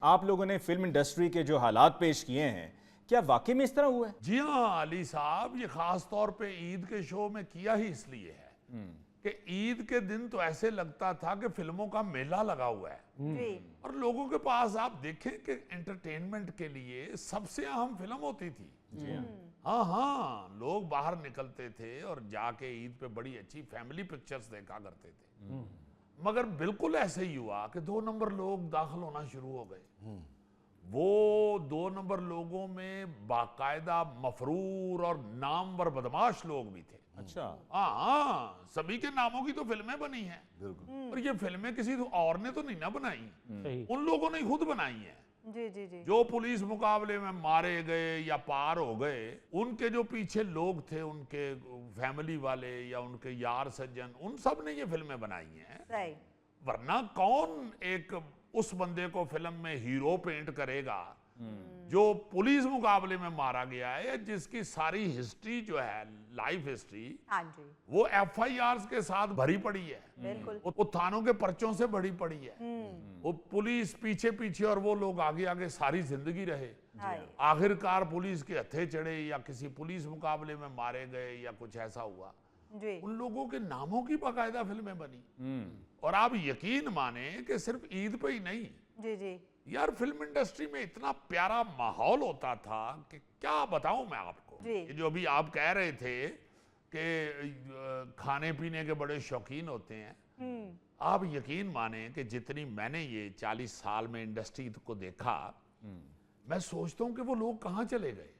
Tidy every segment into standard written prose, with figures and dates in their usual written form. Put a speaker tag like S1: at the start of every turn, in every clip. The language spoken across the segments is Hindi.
S1: आप लोगों ने फिल्म इंडस्ट्री के जो हालात पेश किए हैं, क्या वाकई में इस तरह हुआ है?
S2: जी हाँ अली साहब, ये खास तौर पे ईद के शो में किया ही इसलिए है कि ईद के दिन तो ऐसे लगता था कि फिल्मों का मेला लगा हुआ है।
S3: जी
S2: और लोगों के पास आप देखें कि एंटरटेनमेंट के लिए सबसे अहम फिल्म होती थी।
S1: जी हाँ।
S2: हाँ हाँ, लोग बाहर निकलते थे और जाके ईद पे बड़ी अच्छी फैमिली पिक्चर्स देखा करते थे। मगर बिल्कुल ऐसे ही हुआ कि 2 नंबर लोग दाखिल होना शुरू हो गए। वो 2 नंबर लोगों में बाकायदा मफरूर और नामवर बदमाश लोग भी थे।
S1: अच्छा।
S2: हाँ, सभी के नामों की तो फिल्में बनी हैं। और ये फिल्में किसी और ने तो नहीं ना बनाई, उन लोगों ने खुद बनाई हैं।
S3: जी जी जी
S2: जो पुलिस मुकाबले में मारे गए या पार हो गए, उनके जो पीछे लोग थे, उनके फैमिली वाले या उनके यार सज्जन, उन सब ने ये फिल्में बनाई हैं।
S3: सही
S2: वरना कौन एक उस बंदे को फिल्म में हीरो पेंट करेगा जो पुलिस मुकाबले में मारा गया है, जिसकी सारी हिस्ट्री जो है, लाइफ हिस्ट्री,
S3: हाँ जी
S2: वो FIRs के साथ भरी पड़ी है।
S3: बिल्कुल
S2: वो थानों के पर्चों से भरी पड़ी है। वो पुलिस पीछे पीछे और वो लोग आगे आगे सारी जिंदगी रहे।
S3: हाँ
S2: आखिरकार पुलिस के हत्थे चढ़े या किसी पुलिस मुकाबले में मारे गए या कुछ ऐसा हुआ।
S3: जी
S2: उन लोगों के नामों की बाकायदा फिल्में बनी। और आप यकीन माने कि सिर्फ ईद पे ही नहीं,
S3: जी जी
S2: यार फिल्म इंडस्ट्री में इतना प्यारा माहौल होता था कि क्या बताऊं मैं आपको।
S3: जी।
S2: ये जो अभी आप कह रहे थे कि खाने पीने के बड़े शौकीन होते हैं, आप यकीन माने कि जितनी मैंने ये 40 साल में इंडस्ट्री को देखा, मैं सोचता हूं कि वो लोग कहां चले गए।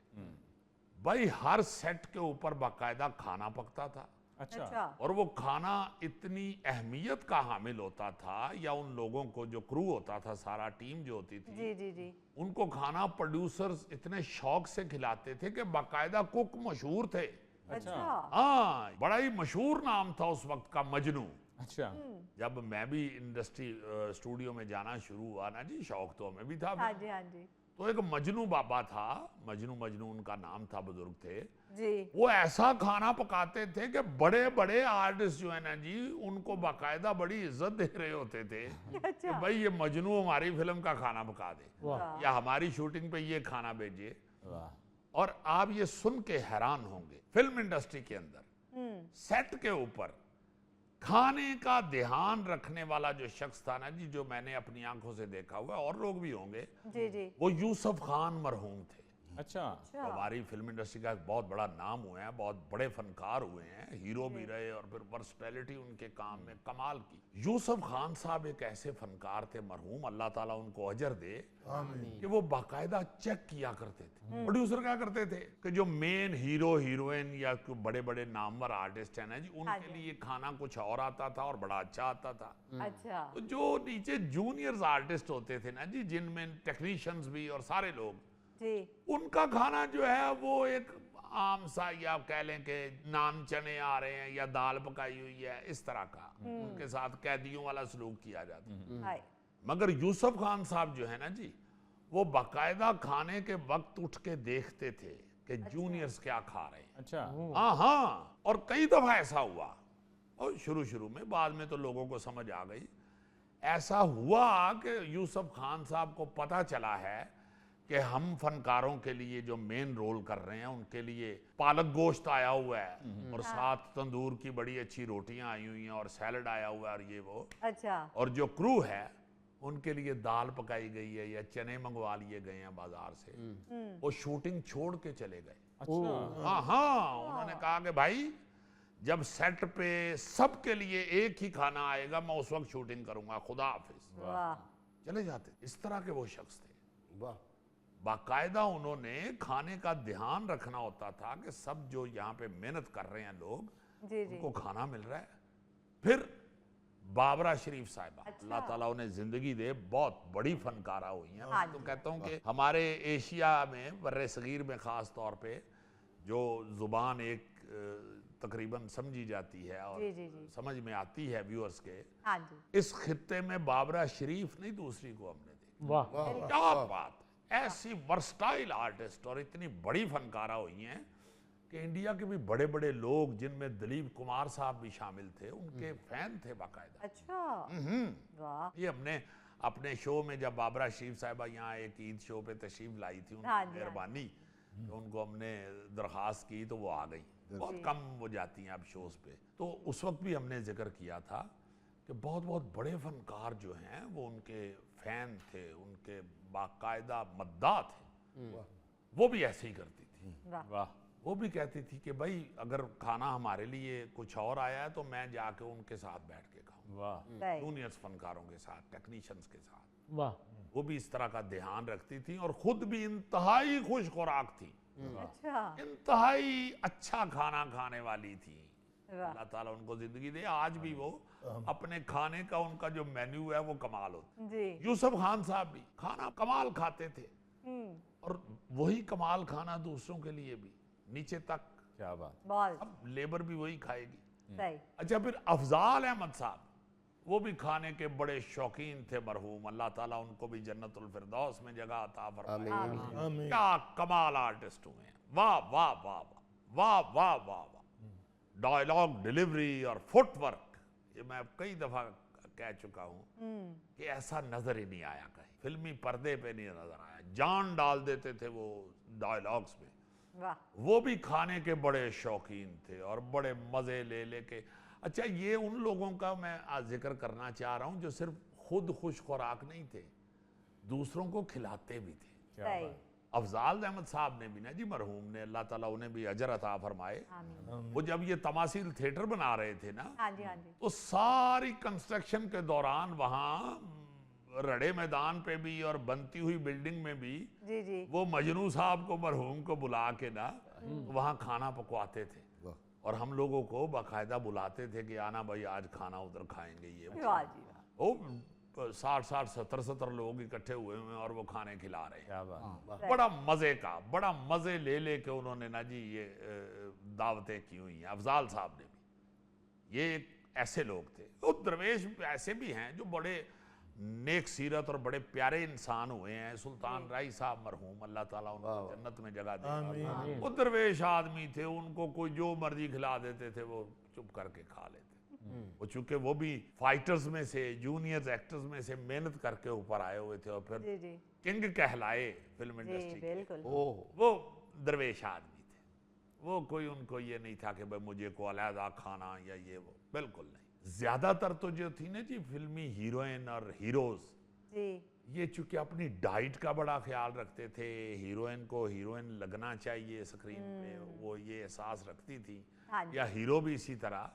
S2: भाई हर सेट के ऊपर बाकायदा खाना पकता था।
S1: अच्छा।
S3: अच्छा
S2: और वो खाना इतनी अहमियत का हामिल होता था, या उन लोगों को जो क्रू होता था, सारा टीम जो होती थी,
S3: जी जी जी
S2: उनको खाना प्रोड्यूसर्स इतने शौक से खिलाते थे कि बाकायदा कुक मशहूर थे।
S3: अच्छा
S2: हाँ, बड़ा ही मशहूर नाम था उस वक्त का, मजनू।
S1: अच्छा।
S2: जब मैं भी इंडस्ट्री स्टूडियो में जाना शुरू हुआ ना जी, शौक तो हमें भी था।
S3: हाँ जी हाँ जी
S2: तो एक मजनू बाबा था, मजनू उनका नाम था, बुजुर्ग थे।
S3: जी
S2: वो ऐसा खाना पकाते थे कि बड़े बड़े आर्टिस्ट जो है ना जी, उनको बाकायदा बड़ी इज्जत दे रहे होते थे कि
S3: अच्छा
S2: भाई ये मजनू हमारी फिल्म का खाना पका दे,
S3: वाह।
S2: या हमारी शूटिंग पे ये खाना भेजिए।
S1: वाह।
S2: और आप ये सुन के हैरान होंगे, फिल्म इंडस्ट्री के अंदर सेट के ऊपर खाने का ध्यान रखने वाला जो शख्स था ना जी, जो मैंने अपनी आंखों से देखा हुआ है, और लोग भी होंगे,
S3: जी जी
S2: वो यूसुफ खान मरहूम थे।
S1: अच्छा।
S3: अच्छा
S2: हमारी फिल्म इंडस्ट्री का एक बहुत बड़ा नाम हुए हैं, बहुत बड़े फनकार हुए हैं, हीरो भी रहे और फिर वर्सटैलिटी उनके काम में कमाल की। यूसुफ खान साहब एक ऐसे फनकार थे मरहूम, अल्लाह ताला उनको अजर दे, कि वो बाकायदा चेक किया करते थे। प्रोड्यूसर क्या करते थे कि जो मेन हीरो हीरोइन या बड़े बड़े नामवर आर्टिस्ट हैं ना जी,
S3: हाँ
S2: उनके
S3: जी।
S2: लिए खाना कुछ और आता था और बड़ा अच्छा आता था।
S3: अच्छा
S2: तो जो नीचे जूनियर्स आर्टिस्ट होते थे ना जी, जिनमें टेक्नीशियंस भी और सारे लोग,
S3: जी
S2: उनका खाना जो है वो एक आम सा, या आप कह लें कि नान चने आ रहे हैं या दाल पकाई हुई है, इस तरह का उनके साथ कैदियों वाला सलूक किया जाता है।
S3: हाय
S2: मगर यूसुफ खान साहब जो है ना जी, वो बाकायदा खाने के वक्त उठ के देखते थे कि जूनियर्स क्या खा रहे हैं।
S1: अच्छा।
S2: हाँ हाँ, और कई दफा ऐसा हुआ, और शुरू में, बाद में तो लोगों को समझ आ गई। ऐसा हुआ कि यूसुफ खान साहब को पता चला है कि हम फनकारों के लिए जो मेन रोल कर रहे हैं, उनके लिए पालक गोश्त आया हुआ है और साथ तंदूर की बड़ी अच्छी रोटियां आई हुई हैं और सैलड आया हुआ है और ये वो,
S3: अच्छा
S2: और जो क्रू है उनके लिए दाल पकाई गई है या चने मंगवा लिए गए हैं बाजार से। वो शूटिंग छोड़ के चले गए।
S1: अच्छा।
S2: हाँ हाँ, उन्होंने कहा कि भाई जब सेट पे सबके लिए एक ही खाना आएगा, मैं उस वक्त शूटिंग करूंगा, खुदा हाफिज।
S3: वाह
S2: चले जाते। इस तरह के वो शख्स थे।
S4: वाह।
S2: बाकायदा उन्होंने खाने का ध्यान रखना होता था कि सब जो यहाँ पे मेहनत कर रहे हैं लोग,
S3: जी जी
S2: उनको खाना मिल रहा है। फिर बाबरा शरीफ साहिबा,
S3: अच्छा।
S2: अल्लाह ताला उन्हें जिंदगी दे, बहुत बड़ी फनकारा हुई हैं।
S3: हाँ
S2: मैं तो
S3: जी।
S2: कहता हूँ कि हमारे एशिया में, बर्रे सगीर में खास तौर पे, जो जुबान एक तकरीबन समझी जाती है और
S3: जी, जी, जी।
S2: समझ में आती है व्यूअर्स के,
S3: हाँ जी
S2: इस खित्ते में बाबरा शरीफ नहीं दूसरी को हमने देखी।
S4: वाह।
S2: क्या बात है, ऐसी वर्सटाइल आर्टिस्ट और इतनी बड़ी फनकारा हुई हैं कि इंडिया के भी बड़े बड़े लोग, जिनमें दिलीप कुमार साहब भी शामिल थे, उनके फैन थे बाकायदा।
S3: अच्छा वाह
S2: ये हमने अपने शो में जब बाबरा शरीफ साहिबा यहाँ एक ईद शो पे तशरीफ लाई थी,
S3: हाँ
S2: उनकी
S3: जी,
S2: मेहरबानी, तो उनको हमने दरख्वास्त की तो वो आ गई। बहुत कम वो जाती हैं अब शोज पे। तो उस वक्त भी हमने जिक्र किया था कि बहुत बहुत बड़े फनकार जो हैं वो उनके फैन थे, उनके बाकायदा मद्दा थे। वो भी ऐसे ही करती थी।
S3: वाह
S1: वाह।
S2: वो भी कहती थी कि भाई अगर खाना हमारे लिए कुछ और आया है तो मैं जाके उनके साथ बैठ के खाऊं,
S1: वाह।
S3: सही
S2: जूनियर्स फनकारों के साथ, टेक्नीशियंस के साथ।
S4: वाह।
S2: वो भी इस तरह का ध्यान रखती थी और खुद भी इंतहाई खुश खुराक थी,
S3: अच्छा
S2: इंतहाई अच्छा खाना खाने वाली थी।
S3: वाह
S2: अल्लाह ताला उनको जिंदगी दे। आज भी वो अपने खाने का उनका जो मेन्यू है वो कमाल होता
S3: जी
S2: है। यूसुफ खान साहब भी खाना कमाल खाते थे और वही कमाल खाना दूसरों के लिए भी नीचे तक।
S1: क्या बात।
S3: बहुत
S2: अब लेबर भी वही खाएगी।
S3: सही
S2: अच्छा, फिर अफजाल अहमद साहब, वो भी खाने के बड़े शौकीन थे मरहूम, अल्लाह ताला उनको भी जन्नतुल फिरदौस में जगह अता फरमाए।
S3: आमीन
S2: क्या कमाल आर्टिस्ट हुए हैं। वाह वाह वाह वाह वाह वाह वाह वाह। डायलॉग डिलीवरी और फुटवर्क, ये मैं कई दफा कह चुका हूं कि ऐसा नजर ही नहीं आया कहीं, फिल्मी पर्दे पे नहीं नजर आया। जान डाल देते थे वो डायलॉग्स में।
S3: वाह
S2: वो भी खाने के बड़े शौकीन थे और बड़े मजे ले लेके। अच्छा, ये उन लोगों का मैं आज जिक्र करना चाह रहा हूं जो सिर्फ खुद खुश खुराक नहीं थे, दूसरों को खिलाते भी थे।
S3: सही
S2: अफजाल अहमद साहब ने भी ना जी, मरहूम ने, अल्लाह ताला उन्हें भी अजर अता फरमाए,
S3: आमीन
S2: वो जब ये तमासील थिएटर बना रहे थे ना,
S3: हाँ जी हाँ जी
S2: तो सारी कंस्ट्रक्शन के दौरान वहां रड़े मैदान पे भी और बनती हुई बिल्डिंग में भी
S3: जी जी
S2: वो मजनू साहब को, मरहूम को बुला के ना वहाँ खाना पकवाते थे और हम लोगों को बाकायदा बुलाते थे कि आना भाई आज खाना उधर खाएंगे। ये
S3: वाह जी वाह
S2: वो 60 70 लोग इकट्ठे हुए हैं और वो खाने खिला रहे हैं।
S1: क्या बात।
S2: बड़ा मजे का, बड़ा मजे ले लेके उन्होंने ना जी ये दावतें की हुई हैं। अफजाल साहब ने भी, ये एक ऐसे लोग थे। वो दरवेश ऐसे भी हैं जो बड़े नेक सीरत और बड़े प्यारे इंसान हुए हैं। सुल्तान राई साहब मरहूम, अल्लाह ताला उनको जन्नत में जगह दे। वो दरवेश आदमी थे, उनको कोई जो मर्जी खिला देते थे वो चुप करके खा लेते। वो चूंकि वो भी फाइटर्स में से, जूनियर एक्टर्स में से मेहनत करके ऊपर आए हुए थे और फिर
S3: जी जी
S2: किंग कहलाए फिल्म
S3: जी
S2: इंडस्ट्री के।
S3: बिल्कुल
S2: वो दरवेश आदमी थे। वो कोई उनको ये नहीं था कि भाई मुझे को अलहदा खाना या ये वो, बिल्कुल नहीं। ज्यादातर तो जो थी ना जी फिल्मी हीरोइन और हीरोज,
S3: जी
S2: ये चूंकि अपनी डाइट का बड़ा ख्याल रखते थे, हीरोइन को हीरोइन लगना चाहिए स्क्रीन पे, वो ये एहसास रखती थी,
S3: हाँ जी
S2: या हीरो भी इसी तरह।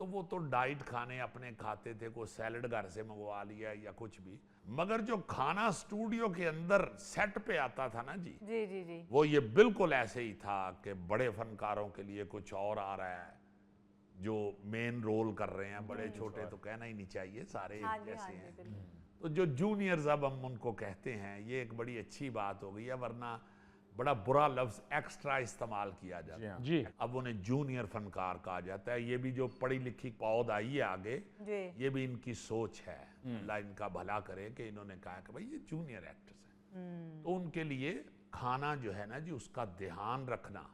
S2: तो वो तो डाइट खाने अपने खाते थे, कोई सैलड घर से मंगवा लिया या कुछ भी। मगर जो खाना स्टूडियो के अंदर सेट पे आता था ना जी,
S3: जी जी जी
S2: वो ये बिल्कुल ऐसे ही था कि बड़े फनकारों के लिए कुछ और आ रहा है, जो मेन रोल कर रहे हैं। बड़े छोटे तो कहना ही नहीं चाहिए, सारे
S3: हाँ जी
S2: जैसे
S3: हाँ जी
S2: हैं।
S3: बिल्कुल
S2: तो जो जूनियर्स अब हम उनको कहते हैं, ये एक बड़ी अच्छी बात हो गई है, वरना बड़ा बुरा लफ्ज एक्स्ट्रा इस्तेमाल किया जाता है।
S4: जी
S2: अब उन्हें जूनियर फनकार कहा जाता है। ये भी जो पढ़ी लिखी पौध आई है आगे,
S3: जी
S2: ये भी इनकी सोच है। अल्लाह इनका भला करे कि इन्होंने कहा कि भाई ये जूनियर एक्टर्स हैं, तो उनके लिए खाना जो है ना जी, उसका ध्यान रखना